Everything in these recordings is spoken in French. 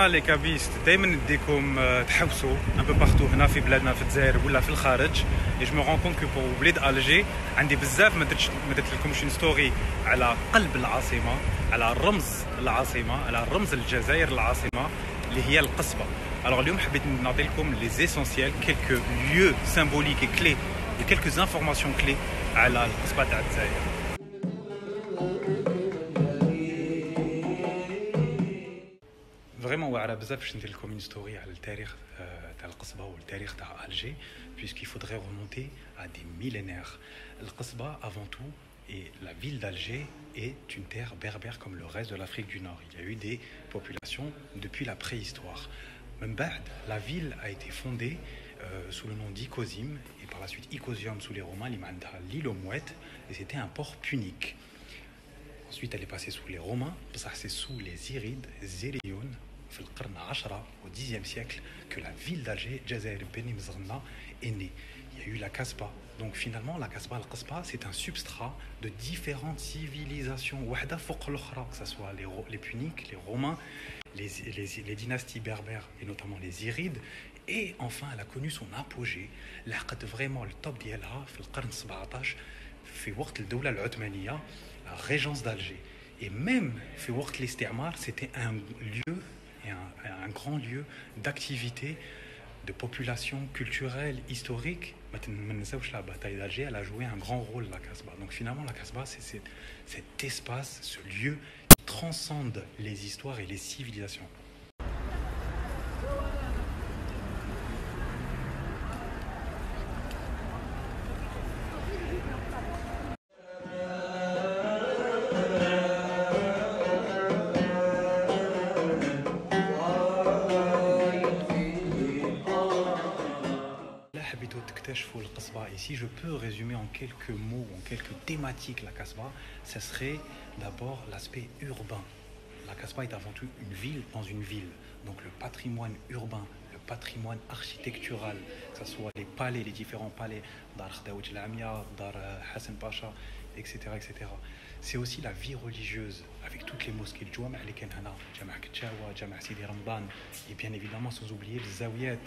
احنا لي كابيست دائما نديكم تحوسوا ان بو بارتو هنا في بلادنا في الجزائر ولا في الخارج. اي جو مو رون كونت كو بور بلاد الجي عندي بزاف ما درت لكمش اون ستوري على قلب العاصمه، على رمز العاصمه، على رمز الجزائر العاصمه اللي هي القصبه. الوغ اليوم حبيت نعطي لكم لي زيسونسيال كيلكو ليو سيمبوليك اي كلي وكيلكو انفورماسيون كلي على القصبه تاع الجزائر. فريمون واعره بزاف باش ندير لكم اون ستوري على التاريخ تاع القصبه والتاريخ تاع الجي puisqu'il faudrait remonter à des millénaires. القصبه avant tout et la ville d'Alger est une terre berbère comme le reste de l'Afrique du Nord. Il y a eu des populations depuis la préhistoire. من بعد la ville a été fondée sous le nom d'Icosim et par la suite Icosium sous les Romains اللي معناتها l'île aux mouettes et c'était un port punique. Ensuite elle est passée sous les Romains, ça c'est sous les Irides, Zéléon. في القرن 10 au 10e siècle que la ville d'Alger, Jazair Beni Mzrna, est née. Il y a eu la Kasbah. Donc finalement, la Kasbah, al-Qasbah, c'est un substrat de différentes civilisations. Wahda fouq l'okhra, que ce soit les Puniques, les Romains, les dynasties berbères et notamment les Irides. Et enfin, elle a connu son apogée. لقد vraiment le top ديالها في القرن 17 في وقت الدولة العثمانية, la régence d'Alger. Et même في وقت الاستعمار, c'était un lieu un grand lieu d'activité, de population culturelle, historique. La bataille d'Alger, elle a joué un grand rôle, la Kasbah. Donc finalement, la Kasbah, c'est cet espace, ce lieu qui transcende les histoires et les civilisations. Et si je peux résumer en quelques mots, en quelques thématiques la Kasbah, ce serait d'abord l'aspect urbain. La Kasbah est avant tout une ville dans une ville. Donc le patrimoine urbain, le patrimoine architectural, que ce soit les palais, les différents palais, Dar Khdaout Lamia, Dar Hassan Pacha, etc., etc. C'est aussi la vie religieuse, avec toutes les mosquées, le Jama' Ali Kenhana, Jama' Ketchawa, Jama' Sidi Ramdan, et bien évidemment sans oublier les Zawiyat.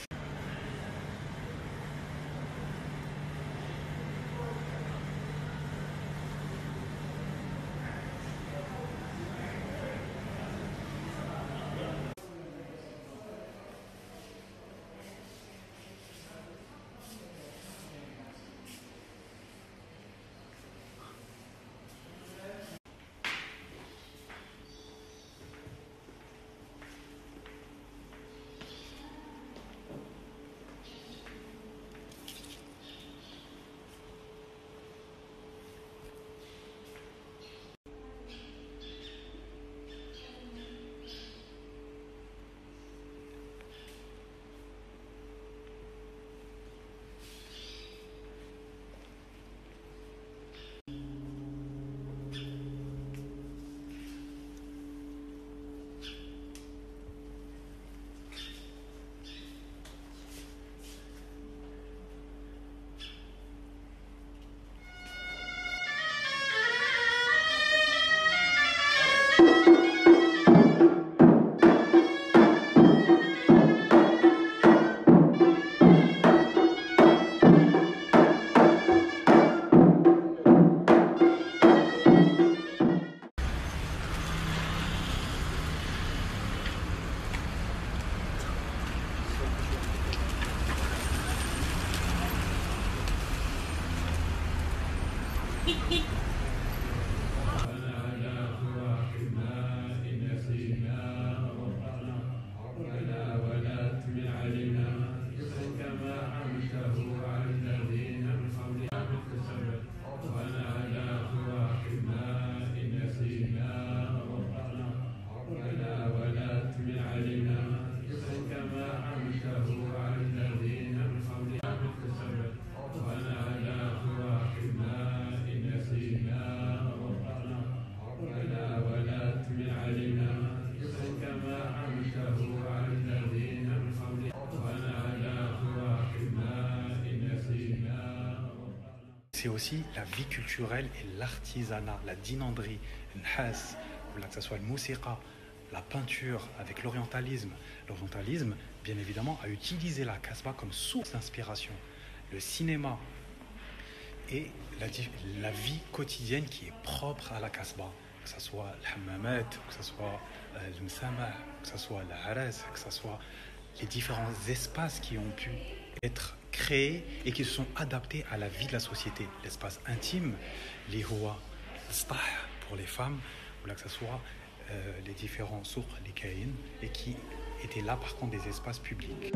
C'est aussi la vie culturelle et l'artisanat, la dinanderie, le has, que ce soit le musiqa, la peinture avec l'orientalisme. L'orientalisme, bien évidemment, a utilisé la Casbah comme source d'inspiration. Le cinéma et la vie quotidienne qui est propre à la Casbah, que ce soit le hammamat, que ce soit le msama, que ce soit la haras, que ce soit les différents espaces qui ont pu être créés et qui se sont adaptés à la vie de la société. L'espace intime, les hoa, pour les femmes, ou là que ce soit les différents sourds, les kaïns, et qui étaient là par contre des espaces publics.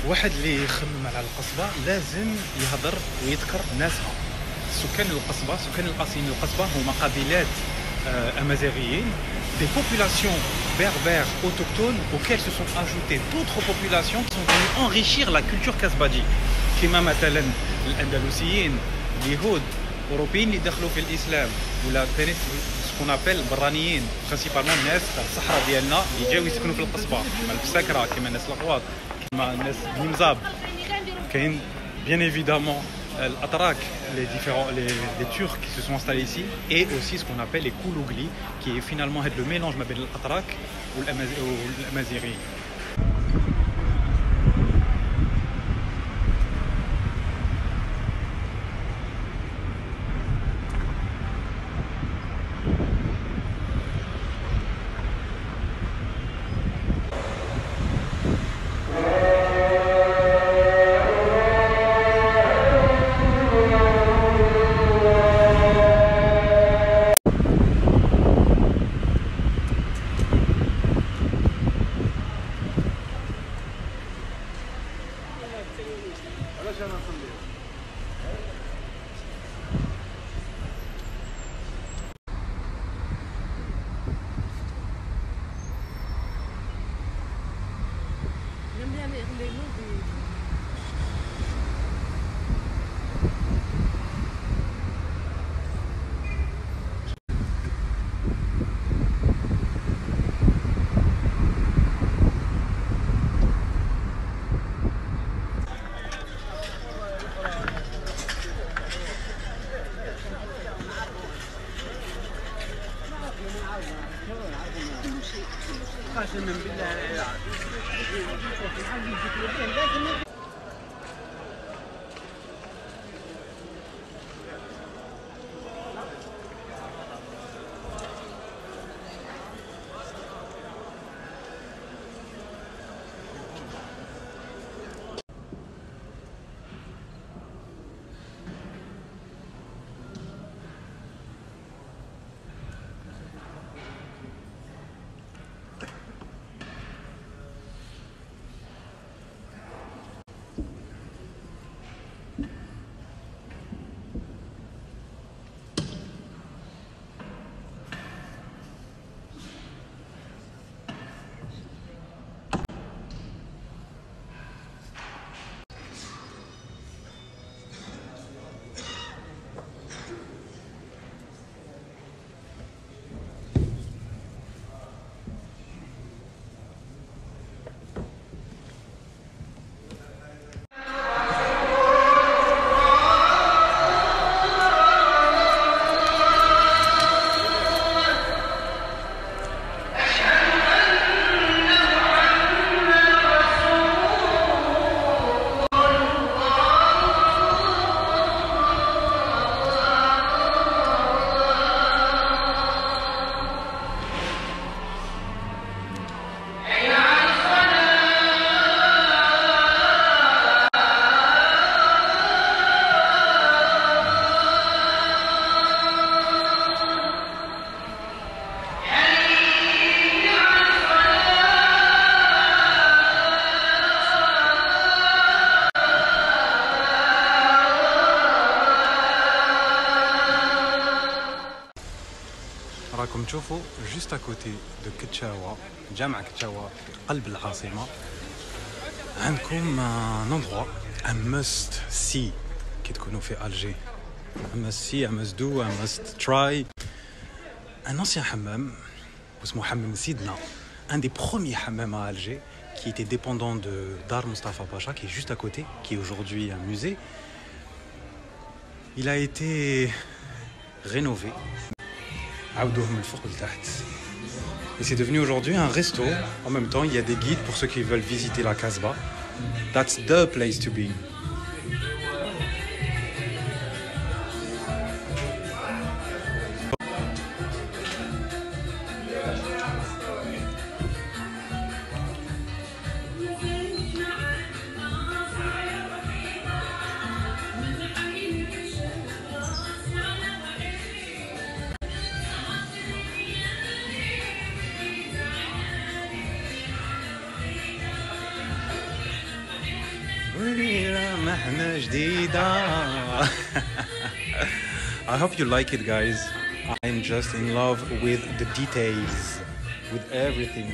واحد اللي يخمم على القصبة لازم يهضر ويذكر ناسها. سكان القصبة، سكان الأصليين القصبة هما قبيلات amazighiennes, des populations berbères autochtones auxquelles se sont ajoutées d'autres populations qui sont venues enrichir la culture kasbadji. كما مثلا الأندلسيين، اليهود، أوروبيين اللي دخلوا في الإسلام، ولا ثاني سكون أبل برانيين، برينسيبالمون الناس تاع الصحراء ديالنا اللي جاو يسكنوا في القصبة، كما البساكرة، كما الناس الأقواط، كما الناس بني مزاب. كاين bien évidemment l'Atrak, les Turcs qui se sont installés ici, et aussi ce qu'on appelle les Koulougli, qui est finalement le mélange de l'Atrak ou l'Amazighi. راكم تشوفوا juste à côté de Ketchaoua, جامع كتشاوا في قلب العاصمة، عندكم un endroit, un must see كي تكونوا في Alger. Un must see, un must do, un must try. Un ancien hammam, اسمه حمام سيدنا, un des premiers hammams à Alger, qui était dépendant de Dar Mustafa Pacha, qui est juste à côté, qui est aujourd'hui un musée. Il a été rénové. Et c'est devenu aujourd'hui un resto. En même temps, il y a des guides pour ceux qui veulent visiter la Casbah. That's the place to be. I hope you like it, guys. I'm just in love with the details, with everything.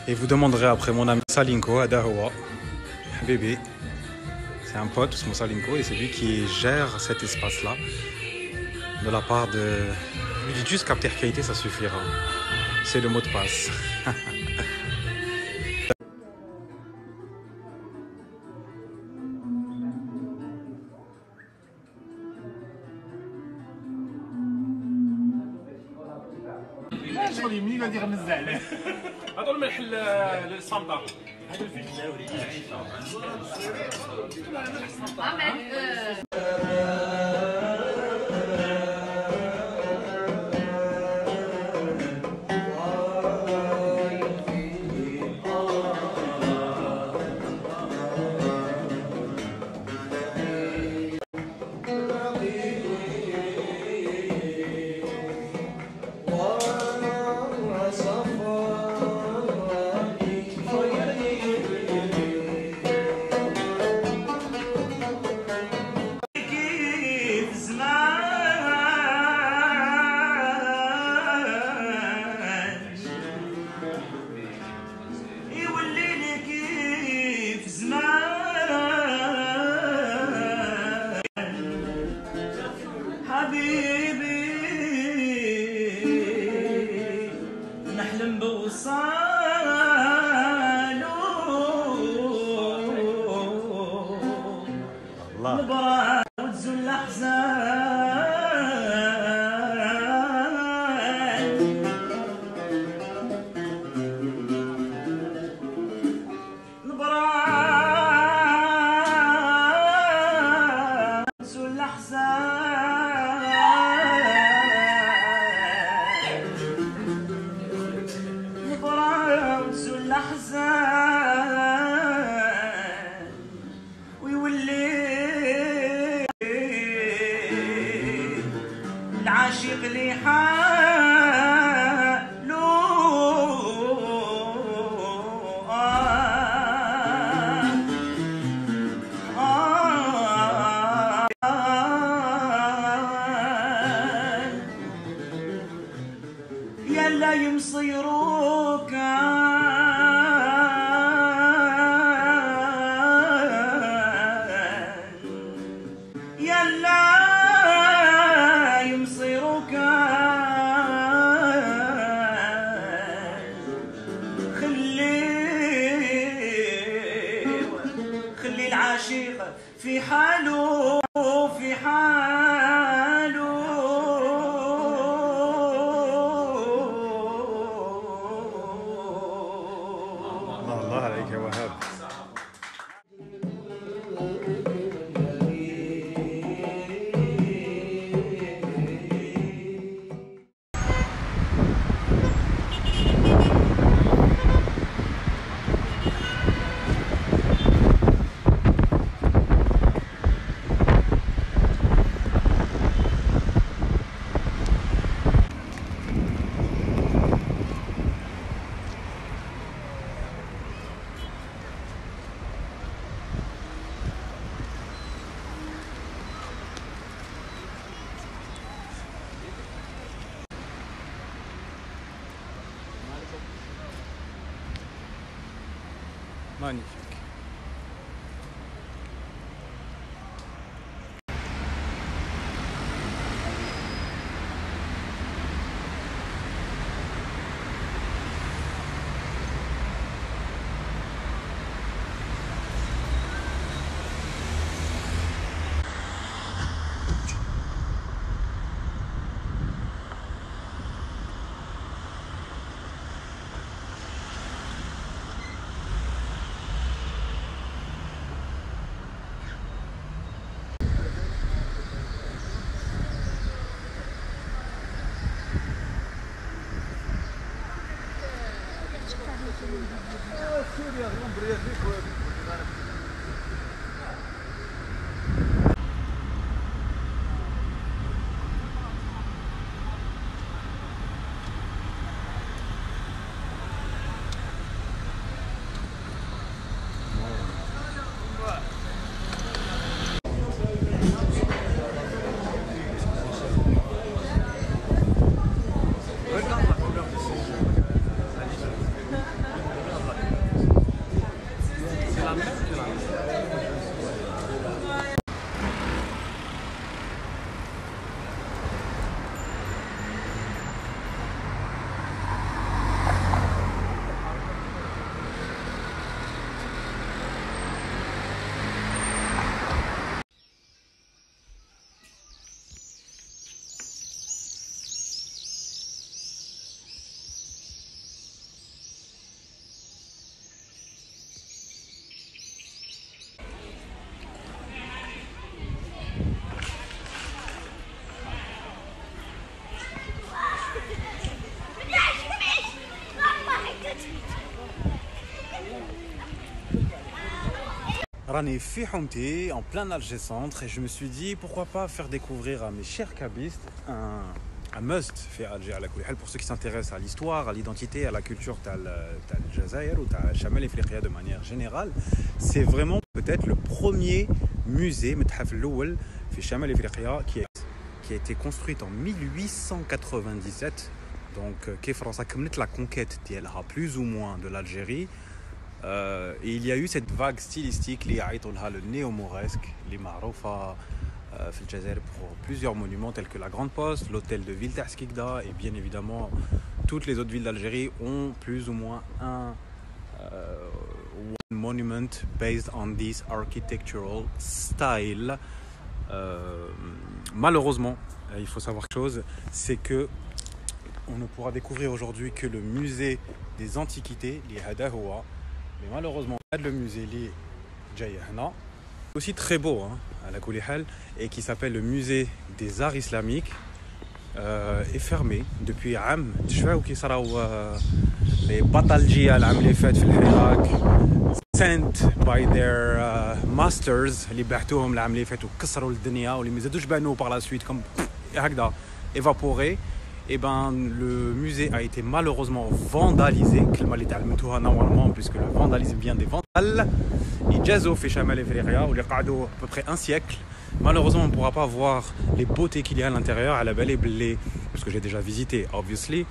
Et vous demanderez après mon ami Salinko à Dahoua. Bébé, c'est un pote, c'est mon Salinko, et c'est lui qui gère cet espace-là. De la part de... Lui dites juste capter qualité, ça suffira. C'est le mot de passe. شغل يمين غادي يغمز عليه هذا الملح الصامطه هذا الفلفل في حاله في حاله الله عليك يا وهاب. Magnifique. Rani fi Houmti, en plein Alger Centre, et je me suis dit pourquoi pas faire découvrir à mes chers cabistes un must fait Alger à la Koulihal pour ceux qui s'intéressent à l'histoire, à l'identité, à la culture tal Jazair ou tal Chamal Ifriqiya de manière générale. C'est vraiment peut-être le premier musée Methaf Louel fait Chamal Ifriqiya qui a été construite en 1897. Donc qui France a commis la conquête d'Elha plus ou moins de l'Algérie. Et il y a eu cette vague stylistique liée à le néo-mauresque, les Maroufa, pour plusieurs monuments tels que la Grande Poste, l'hôtel de ville Taskikda et bien évidemment toutes les autres villes d'Algérie ont plus ou moins un one monument based on this architectural style. Malheureusement, il faut savoir quelque chose, c'est que on ne pourra découvrir aujourd'hui que le musée des antiquités, les Hadahoua. Mais malheureusement, le musée li Jayahna, aussi très beau à la Koulihal, et qui s'appelle le musée des arts islamiques, est fermé depuis عام تشفاو كي صراو les bataljiya العام اللي فات في العراق sent by their masters اللي بعثوهم العام اللي فات وكسروا الدنيا واللي ما زادوش بانوا par la suite comme هكذا évaporé. Et ben, le musée a été malheureusement vandalisé, normalement, puisque le vandalisme vient des vandales. Et Jazo fait Chamal Ifriqiya, où les qadou à peu près un siècle. Malheureusement, on ne pourra pas voir les beautés qu'il y a à l'intérieur, à la belle et blé, parce que j'ai déjà visité, obviously.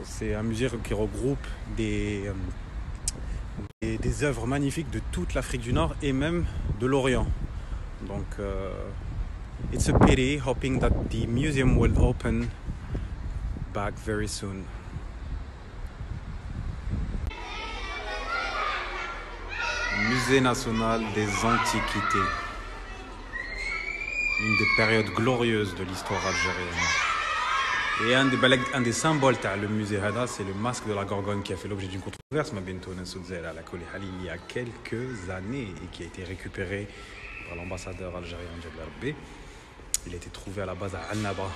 C'est un musée qui regroupe des œuvres magnifiques de toute l'Afrique du Nord et même de l'Orient. Donc, it's a pity, hoping that the museum will open back very soon. Musée national des antiquités. Une des périodes glorieuses de l'histoire algérienne. Et un des symboles du musée Hada, c'est le masque de la Gorgone qui a fait l'objet d'une controverse il y a quelques années et qui a été récupéré par l'ambassadeur algérien Djebel Rabbi. Il a été trouvé à la base à Annaba.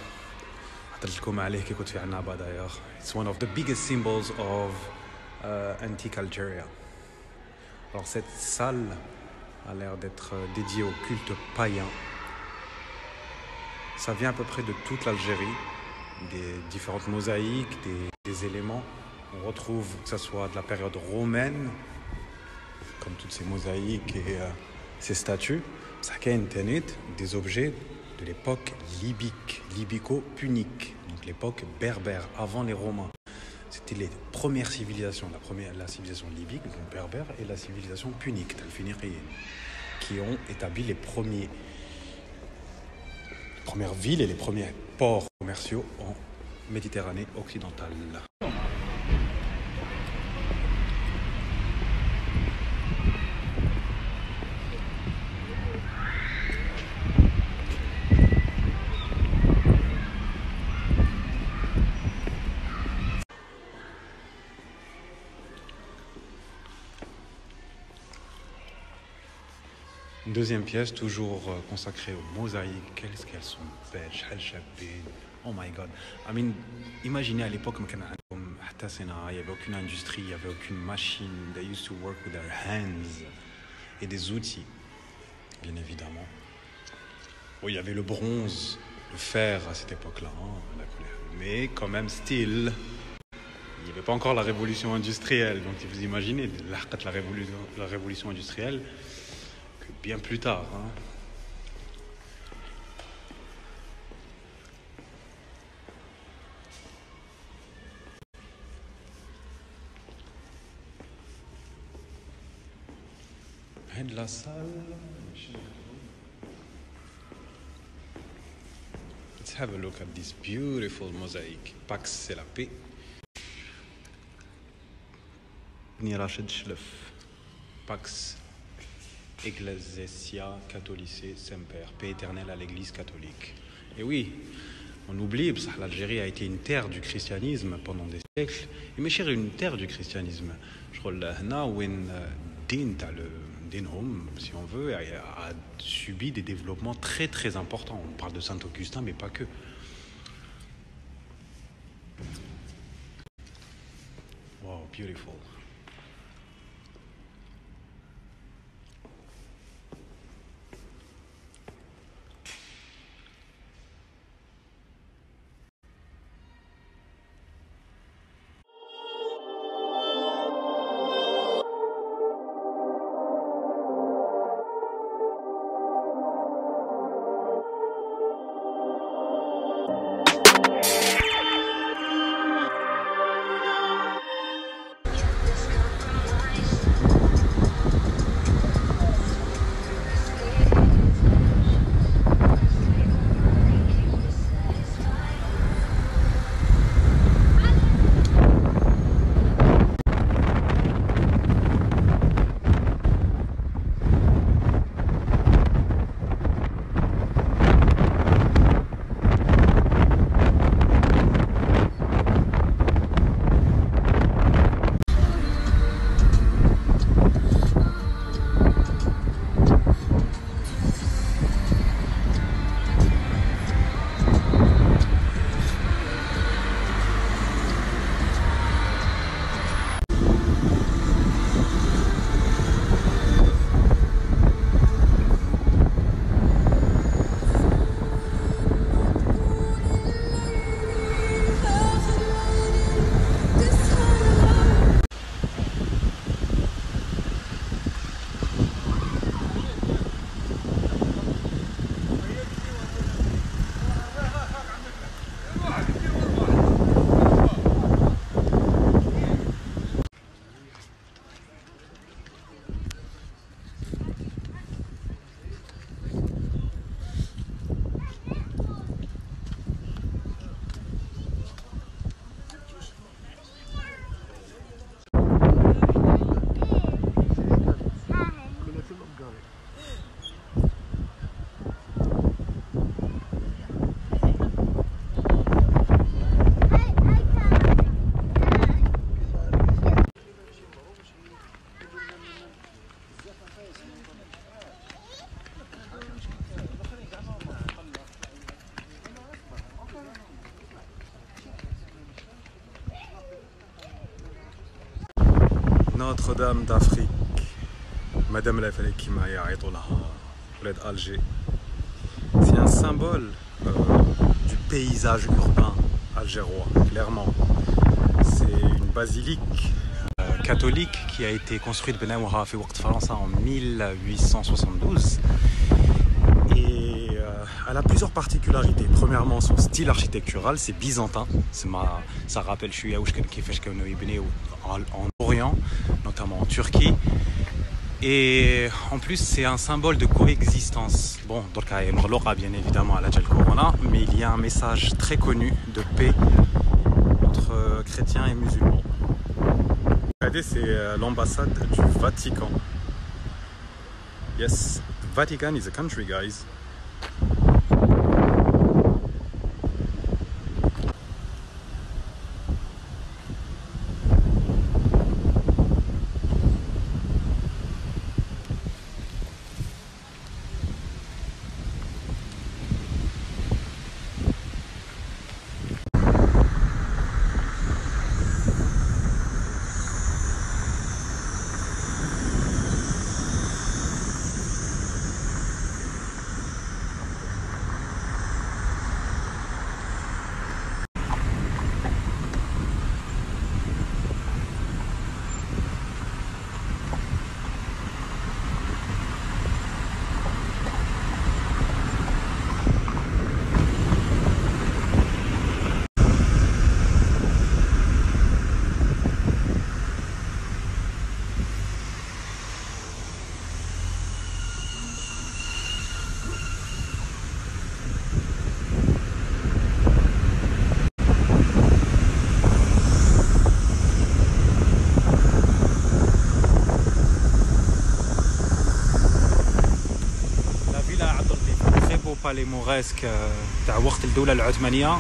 D'ailleurs. It's one of the biggest symbols of antique Algeria. Alors cette salle a l'air d'être dédiée au culte païen. Ça vient à peu près de toute l'Algérie, des différentes mosaïques, des éléments. On retrouve que ce soit de la période romaine, comme toutes ces mosaïques et ces statues. Ça des objets de l'époque libyque, libyco-punique, donc l'époque berbère, avant les Romains. C'était les premières civilisations, la civilisation libyque, donc berbère, et la civilisation punique, qui ont établi les premières villes et les premiers ports commerciaux en Méditerranée occidentale. Deuxième pièce, toujours consacrée aux mosaïques. Qu'est-ce qu'elles sont belles, oh my god. I mean, imaginez à l'époque, artisanat, il n'y avait aucune industrie, il n'y avait aucune machine. They used to work with their hands. Et des outils, bien évidemment. Bon, il y avait le bronze, le fer à cette époque-là, hein, mais quand même, still, il n'y avait pas encore la révolution industrielle. Donc vous imaginez la révolution industrielle que bien plus tard. Hein. De la salle. Let's have a look at this beautiful mosaic. Pax c'est la paix. Ibn Rachid Shlef. Pax Ecclesia Catholicae Semper. Paix éternelle à l'Église catholique. Et oui, on oublie, parce que l'Algérie a été une terre du christianisme pendant des siècles. Et mes chers, une terre du christianisme. Je crois là où le Dinhom, si on veut, a subi des développements très très importants. On parle de Saint-Augustin, mais pas que. Wow, beautiful. Notre-Dame d'Afrique, Madame la Falekima et Alger. C'est un symbole du paysage urbain algérois, clairement. C'est une basilique catholique qui a été construite en 1872. Et elle a plusieurs particularités. Premièrement, son style architectural, c'est byzantin. Ça rappelle en Orient, notamment en Turquie. Et en plus, c'est un symbole de coexistence. Bon, donc bien évidemment à la Corona, mais il y a un message très connu de paix entre chrétiens et musulmans. Regardez, c'est l'ambassade du Vatican. Yes, Vatican is a country, guys. بالي موريسك تاع وقت الدولة العثمانية.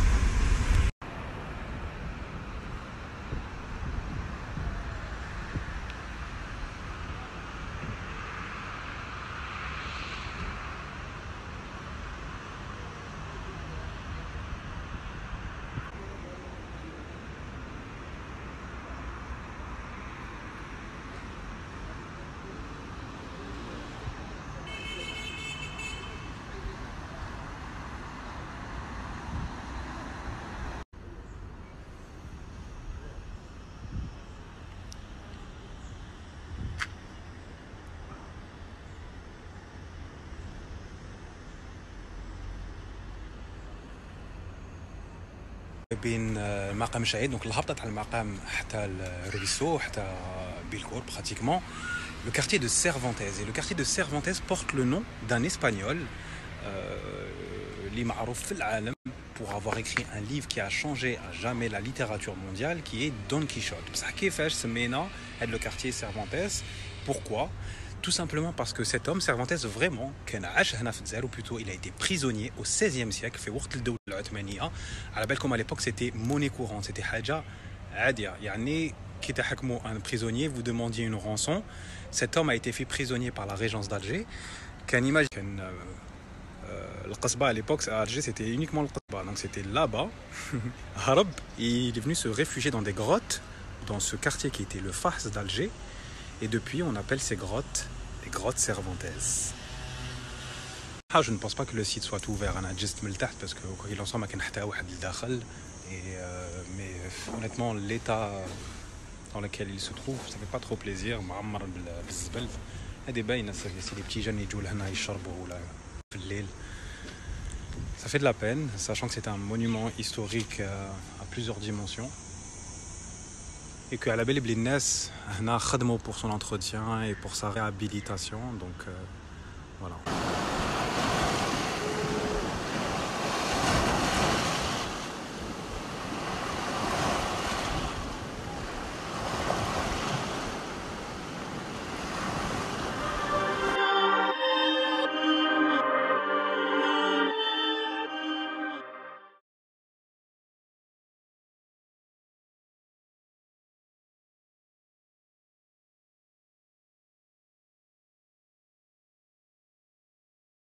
بين المقام الشهيد دونك الهبطه تاع المقام حتى الريسو حتى بيلكور براتيكمون le quartier de Cervantes. Et le quartier de Cervantes porte le nom d'un espagnol اللي معروف في العالم pour avoir écrit un livre qui a changé à jamais la littérature mondiale, qui est Don Quichotte. بصح كيفاش سمينا هذا le quartier Cervantes? Pourquoi? Tout simplement parce que cet homme, Cervantes, vraiment, كان عاش هنا في الجزائر, ou plutôt il a été prisonnier au XVIe siècle في وقت الدولة العثمانية. على بالكم à l'époque c'était monnaie courante, c'était حاجة عادية. يعني كي تحكموا un prisonnier, vous demandiez une rançon. Cet homme a été fait prisonnier par la régence d'Alger. كان القصبة à l'époque à Alger c'était uniquement القصبة, donc c'était là-bas. هرب, il est venu se réfugier dans des grottes dans ce quartier qui était le Fars d'Alger. Et depuis, on appelle ces grottes les grottes Cervantes. Je ne pense pas que le site soit ouvert. On a juste mis le tard parce que quoi qu'il en soit, il n'y a pas de dakhel. Mais honnêtement, l'état dans lequel il se trouve, ça fait pas trop plaisir. C'est des petits jeunes qui jouent là, ils charbent là, l'île. Ça fait de la peine, sachant que c'est un monument historique à plusieurs dimensions. Et qu'à la belle Blines, on a خدموا pour son entretien et pour sa réhabilitation, donc voilà.